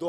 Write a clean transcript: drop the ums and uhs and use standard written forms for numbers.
2